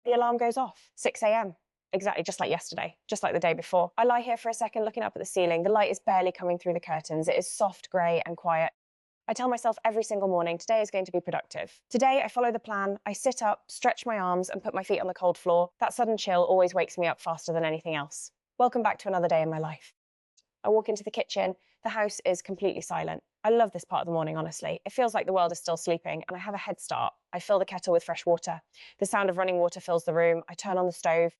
The alarm goes off, 6 a.m. Exactly just like yesterday, just like the day before. I lie here for a second looking up at the ceiling. The light is barely coming through the curtains. It is soft, grey and quiet. I tell myself every single morning, today is going to be productive. Today, I follow the plan. I sit up, stretch my arms, and put my feet on the cold floor. That sudden chill always wakes me up faster than anything else. Welcome back to another day in my life. I walk into the kitchen. The house is completely silent. I love this part of the morning, honestly. It feels like the world is still sleeping, and I have a head start. I fill the kettle with fresh water. The sound of running water fills the room. I turn on the stove.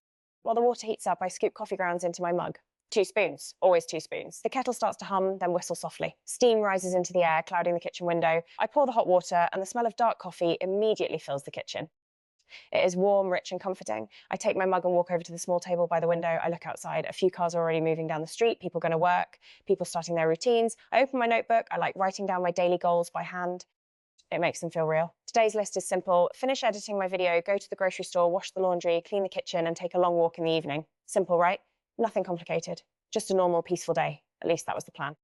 While the water heats up, I scoop coffee grounds into my mug. 2 spoons, always 2 spoons. The kettle starts to hum, then whistle softly. Steam rises into the air, clouding the kitchen window. I pour the hot water, and the smell of dark coffee immediately fills the kitchen. It is warm, rich, and comforting. I take my mug and walk over to the small table by the window. I look outside. A few cars are already moving down the street, people going to work, people starting their routines. I open my notebook. I like writing down my daily goals by hand. It makes them feel real. Today's list is simple. Finish editing my video, go to the grocery store, wash the laundry, clean the kitchen, and take a long walk in the evening. Simple, right? Nothing complicated. Just a normal, peaceful day. At least that was the plan.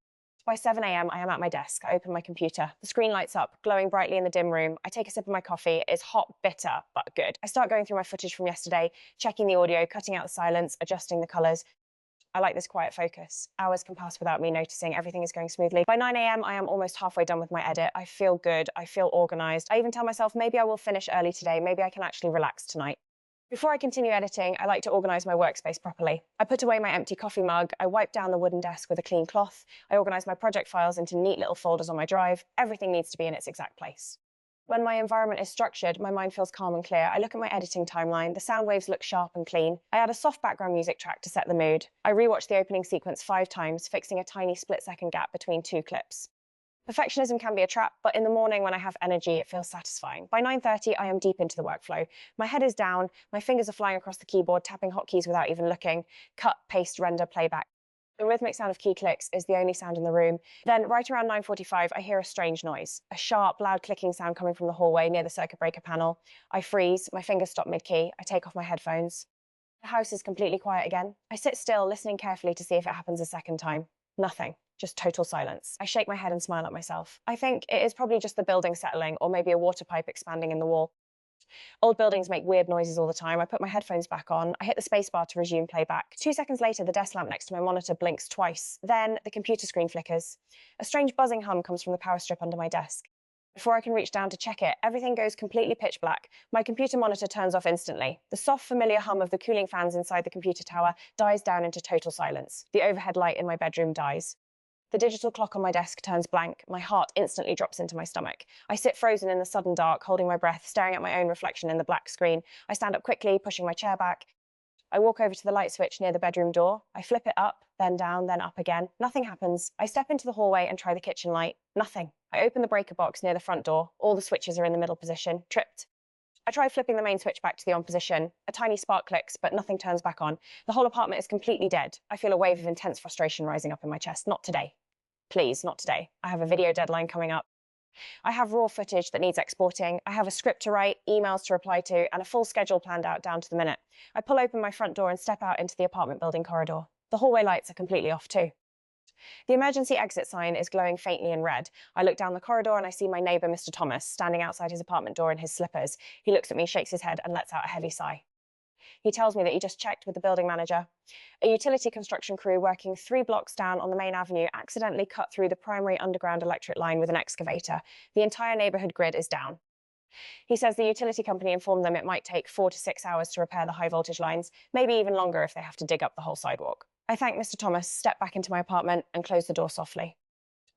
By 7 a.m, I am at my desk. I open my computer. The screen lights up, glowing brightly in the dim room. I take a sip of my coffee. It is hot, bitter, but good. I start going through my footage from yesterday, checking the audio, cutting out the silence, adjusting the colours. I like this quiet focus. Hours can pass without me noticing. Everything is going smoothly. By 9 a.m, I am almost halfway done with my edit. I feel good. I feel organised. I even tell myself maybe I will finish early today. Maybe I can actually relax tonight. Before I continue editing, I like to organise my workspace properly. I put away my empty coffee mug, I wipe down the wooden desk with a clean cloth, I organise my project files into neat little folders on my drive. Everything needs to be in its exact place. When my environment is structured, my mind feels calm and clear. I look at my editing timeline, the sound waves look sharp and clean. I add a soft background music track to set the mood. I rewatch the opening sequence 5 times, fixing a tiny split-second gap between 2 clips. Perfectionism can be a trap, but in the morning when I have energy, it feels satisfying. By 9:30, I am deep into the workflow. My head is down, my fingers are flying across the keyboard, tapping hotkeys without even looking. Cut, paste, render, playback. The rhythmic sound of key clicks is the only sound in the room. Then, right around 9:45, I hear a strange noise. A sharp, loud clicking sound coming from the hallway near the circuit breaker panel. I freeze, my fingers stop mid-key. I take off my headphones. The house is completely quiet again. I sit still, listening carefully to see if it happens a second time. Nothing. Just total silence. I shake my head and smile at myself. I think it is probably just the building settling or maybe a water pipe expanding in the wall. Old buildings make weird noises all the time. I put my headphones back on. I hit the spacebar to resume playback. 2 seconds later, the desk lamp next to my monitor blinks twice. Then the computer screen flickers. A strange buzzing hum comes from the power strip under my desk. Before I can reach down to check it, everything goes completely pitch black. My computer monitor turns off instantly. The soft, familiar hum of the cooling fans inside the computer tower dies down into total silence. The overhead light in my bedroom dies. The digital clock on my desk turns blank. My heart instantly drops into my stomach. I sit frozen in the sudden dark, holding my breath, staring at my own reflection in the black screen. I stand up quickly, pushing my chair back. I walk over to the light switch near the bedroom door. I flip it up, then down, then up again. Nothing happens. I step into the hallway and try the kitchen light. Nothing. I open the breaker box near the front door. All the switches are in the middle position. Tripped. I try flipping the main switch back to the on position. A tiny spark clicks, but nothing turns back on. The whole apartment is completely dead. I feel a wave of intense frustration rising up in my chest. Not today. Please, not today. I have a video deadline coming up. I have raw footage that needs exporting. I have a script to write, emails to reply to, and a full schedule planned out down to the minute. I pull open my front door and step out into the apartment building corridor. The hallway lights are completely off too. The emergency exit sign is glowing faintly in red. I look down the corridor and I see my neighbour, Mr. Thomas, standing outside his apartment door in his slippers. He looks at me, shakes his head, and lets out a heavy sigh. He tells me that he just checked with the building manager. A utility construction crew working 3 blocks down on the main avenue accidentally cut through the primary underground electric line with an excavator. The entire neighbourhood grid is down. He says the utility company informed them it might take 4 to 6 hours to repair the high voltage lines, maybe even longer if they have to dig up the whole sidewalk. I thank Mr. Thomas, step back into my apartment and close the door softly.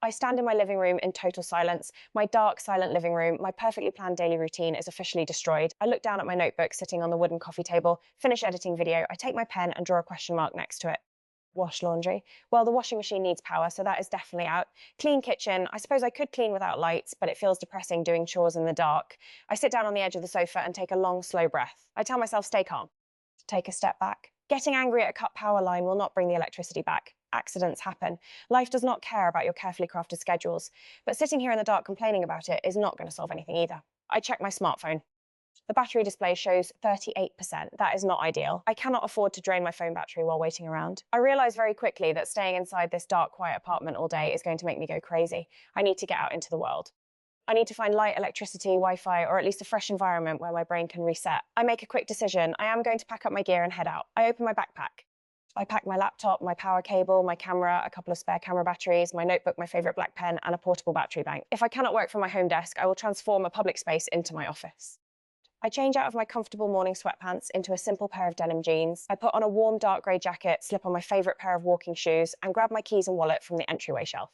I stand in my living room in total silence. My dark, silent living room, my perfectly planned daily routine is officially destroyed. I look down at my notebook sitting on the wooden coffee table, finish editing video. I take my pen and draw a question mark next to it. Wash laundry. Well, the washing machine needs power, so that is definitely out. Clean kitchen. I suppose I could clean without lights, but it feels depressing doing chores in the dark. I sit down on the edge of the sofa and take a long, slow breath. I tell myself, stay calm. Take a step back. Getting angry at a cut power line will not bring the electricity back. Accidents happen. Life does not care about your carefully crafted schedules. But sitting here in the dark complaining about it is not going to solve anything either. I check my smartphone. The battery display shows 38%. That is not ideal. I cannot afford to drain my phone battery while waiting around. I realise very quickly that staying inside this dark, quiet apartment all day is going to make me go crazy. I need to get out into the world. I need to find light, electricity, Wi-Fi, or at least a fresh environment where my brain can reset. I make a quick decision. I am going to pack up my gear and head out. I open my backpack. I pack my laptop, my power cable, my camera, a couple of spare camera batteries, my notebook, my favourite black pen, and a portable battery bank. If I cannot work from my home desk, I will transform a public space into my office. I change out of my comfortable morning sweatpants into a simple pair of denim jeans. I put on a warm dark grey jacket, slip on my favourite pair of walking shoes, and grab my keys and wallet from the entryway shelf.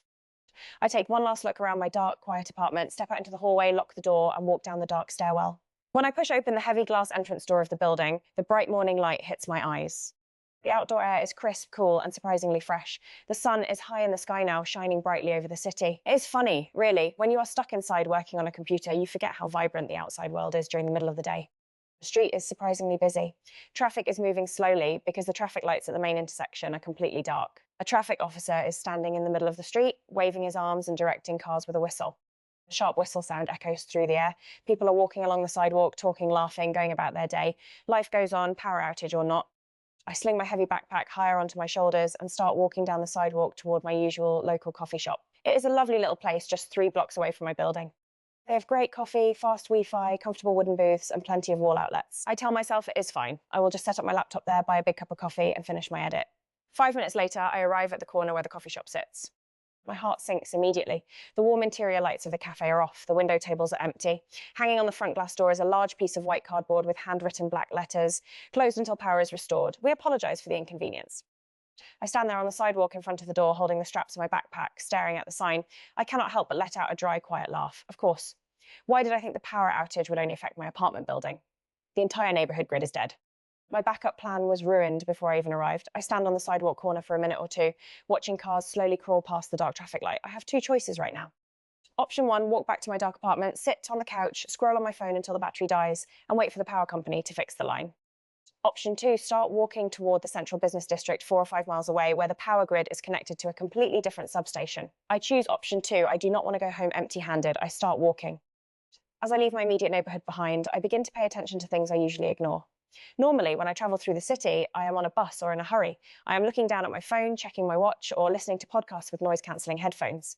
I take one last look around my dark, quiet apartment, step out into the hallway, lock the door, and walk down the dark stairwell. When I push open the heavy glass entrance door of the building, the bright morning light hits my eyes. The outdoor air is crisp, cool, and surprisingly fresh. The sun is high in the sky now, shining brightly over the city. It is funny, really. When you are stuck inside working on a computer, you forget how vibrant the outside world is during the middle of the day. The street is surprisingly busy. Traffic is moving slowly because the traffic lights at the main intersection are completely dark. A traffic officer is standing in the middle of the street, waving his arms and directing cars with a whistle. A sharp whistle sound echoes through the air. People are walking along the sidewalk, talking, laughing, going about their day. Life goes on, power outage or not. I sling my heavy backpack higher onto my shoulders and start walking down the sidewalk toward my usual local coffee shop. It is a lovely little place just 3 blocks away from my building. They have great coffee, fast Wi-Fi, comfortable wooden booths, and plenty of wall outlets. I tell myself it is fine. I will just set up my laptop there, buy a big cup of coffee, and finish my edit. 5 minutes later, I arrive at the corner where the coffee shop sits. My heart sinks immediately. The warm interior lights of the cafe are off. The window tables are empty. Hanging on the front glass door is a large piece of white cardboard with handwritten black letters. Closed until power is restored. We apologise for the inconvenience. I stand there on the sidewalk in front of the door, holding the straps of my backpack, staring at the sign. I cannot help but let out a dry, quiet laugh. Of course. Why did I think the power outage would only affect my apartment building? The entire neighbourhood grid is dead. My backup plan was ruined before I even arrived. I stand on the sidewalk corner for a minute or two, watching cars slowly crawl past the dark traffic light. I have 2 choices right now. Option 1, walk back to my dark apartment, sit on the couch, scroll on my phone until the battery dies, and wait for the power company to fix the line. Option 2, start walking toward the central business district 4 or 5 miles away, where the power grid is connected to a completely different substation. I choose option 2. I do not want to go home empty-handed. I start walking. As I leave my immediate neighbourhood behind, I begin to pay attention to things I usually ignore. Normally, when I travel through the city, I am on a bus or in a hurry. I am looking down at my phone, checking my watch, or listening to podcasts with noise-cancelling headphones.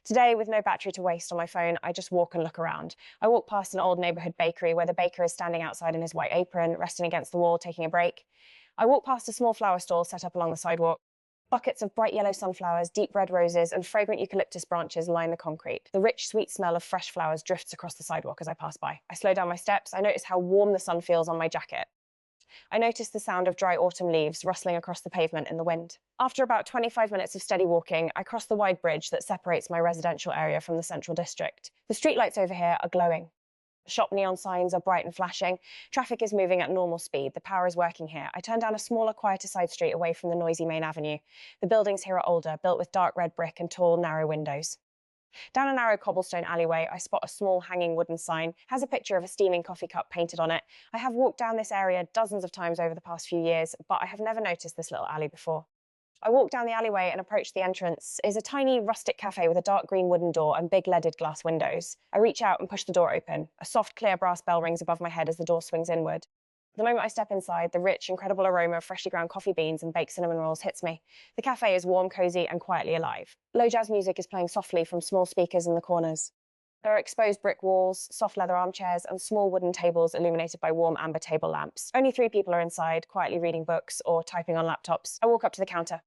Today, with no battery to waste on my phone, I just walk and look around. I walk past an old neighbourhood bakery where the baker is standing outside in his white apron, resting against the wall, taking a break. I walk past a small flower stall set up along the sidewalk. Buckets of bright yellow sunflowers, deep red roses, and fragrant eucalyptus branches line the concrete. The rich, sweet smell of fresh flowers drifts across the sidewalk as I pass by. I slow down my steps. I notice how warm the sun feels on my jacket. I notice the sound of dry autumn leaves rustling across the pavement in the wind. After about 25 minutes of steady walking, I cross the wide bridge that separates my residential area from the central district. The streetlights over here are glowing. Shop neon signs are bright and flashing. Traffic is moving at normal speed. The power is working here. I turn down a smaller, quieter side street away from the noisy main avenue. The buildings here are older, built with dark red brick and tall, narrow windows. Down a narrow cobblestone alleyway, I spot a small hanging wooden sign. It has a picture of a steaming coffee cup painted on it. I have walked down this area dozens of times over the past few years, but I have never noticed this little alley before. I walk down the alleyway and approach the entrance. It is a tiny rustic cafe with a dark green wooden door and big leaded glass windows. I reach out and push the door open. A soft, clear brass bell rings above my head as the door swings inward. The moment I step inside, the rich, incredible aroma of freshly ground coffee beans and baked cinnamon rolls hits me. The cafe is warm, cozy, and quietly alive. Low jazz music is playing softly from small speakers in the corners. There are exposed brick walls, soft leather armchairs, and small wooden tables illuminated by warm amber table lamps. Only 3 people are inside, quietly reading books or typing on laptops. I walk up to the counter.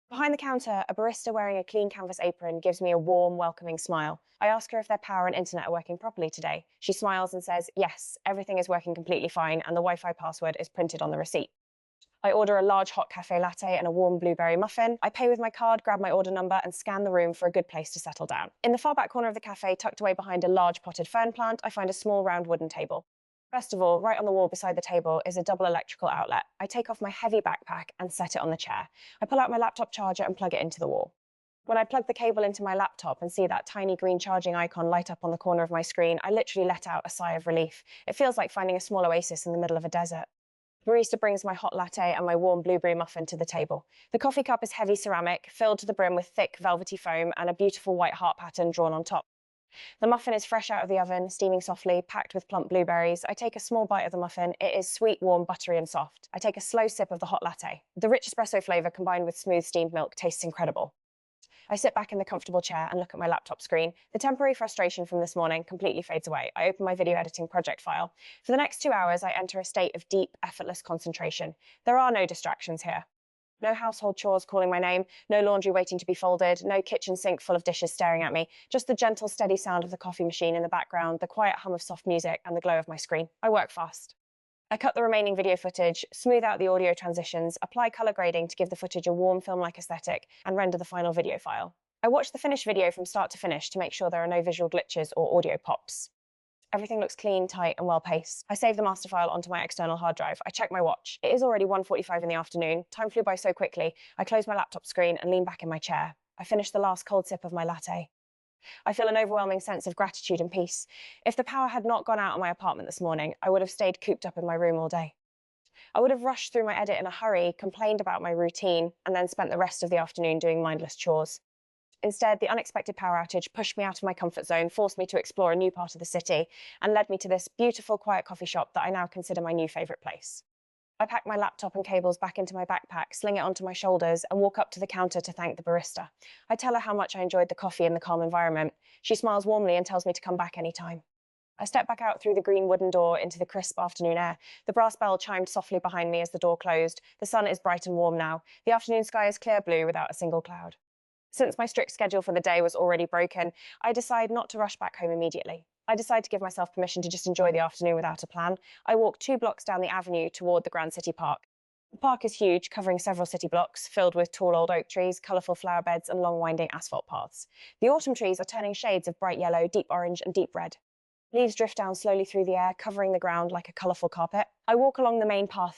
Behind the counter, a barista wearing a clean canvas apron gives me a warm, welcoming smile. I ask her if their power and internet are working properly today. She smiles and says, yes, everything is working completely fine and the Wi-Fi password is printed on the receipt. I order a large hot cafe latte and a warm blueberry muffin. I pay with my card, grab my order number, and scan the room for a good place to settle down. In the far back corner of the cafe, tucked away behind a large potted fern plant, I find a small round wooden table. First of all, right on the wall beside the table is a double electrical outlet. I take off my heavy backpack and set it on the chair. I pull out my laptop charger and plug it into the wall. When I plug the cable into my laptop and see that tiny green charging icon light up on the corner of my screen, I literally let out a sigh of relief. It feels like finding a small oasis in the middle of a desert. The barista brings my hot latte and my warm blueberry muffin to the table. The coffee cup is heavy ceramic, filled to the brim with thick, velvety foam and a beautiful white heart pattern drawn on top. The muffin is fresh out of the oven, steaming softly, packed with plump blueberries. I take a small bite of the muffin. It is sweet, warm, buttery and soft. I take a slow sip of the hot latte. The rich espresso flavour combined with smooth steamed milk tastes incredible. I sit back in the comfortable chair and look at my laptop screen. The temporary frustration from this morning completely fades away. I open my video editing project file. For the next 2 hours, I enter a state of deep, effortless concentration. There are no distractions here. No household chores calling my name, no laundry waiting to be folded, no kitchen sink full of dishes staring at me, just the gentle, steady sound of the coffee machine in the background, the quiet hum of soft music, and the glow of my screen. I work fast. I cut the remaining video footage, smooth out the audio transitions, apply color grading to give the footage a warm film-like aesthetic, and render the final video file. I watch the finished video from start to finish to make sure there are no visual glitches or audio pops. Everything looks clean, tight, and well-paced. I save the master file onto my external hard drive. I check my watch. It is already 1:45 in the afternoon. Time flew by so quickly. I close my laptop screen and lean back in my chair. I finish the last cold sip of my latte. I feel an overwhelming sense of gratitude and peace. If the power had not gone out in my apartment this morning, I would have stayed cooped up in my room all day. I would have rushed through my edit in a hurry, complained about my routine, and then spent the rest of the afternoon doing mindless chores. Instead, the unexpected power outage pushed me out of my comfort zone, forced me to explore a new part of the city, and led me to this beautiful, quiet coffee shop that I now consider my new favourite place. I pack my laptop and cables back into my backpack, sling it onto my shoulders, and walk up to the counter to thank the barista. I tell her how much I enjoyed the coffee and the calm environment. She smiles warmly and tells me to come back anytime. I step back out through the green wooden door into the crisp afternoon air. The brass bell chimed softly behind me as the door closed. The sun is bright and warm now. The afternoon sky is clear blue without a single cloud. Since my strict schedule for the day was already broken, I decide not to rush back home immediately. I decide to give myself permission to just enjoy the afternoon without a plan. I walk 2 blocks down the avenue toward the Grand City Park. The park is huge, covering several city blocks, filled with tall old oak trees, colourful flower beds, and long winding asphalt paths. The autumn trees are turning shades of bright yellow, deep orange, and deep red. Leaves drift down slowly through the air, covering the ground like a colourful carpet. I walk along the main path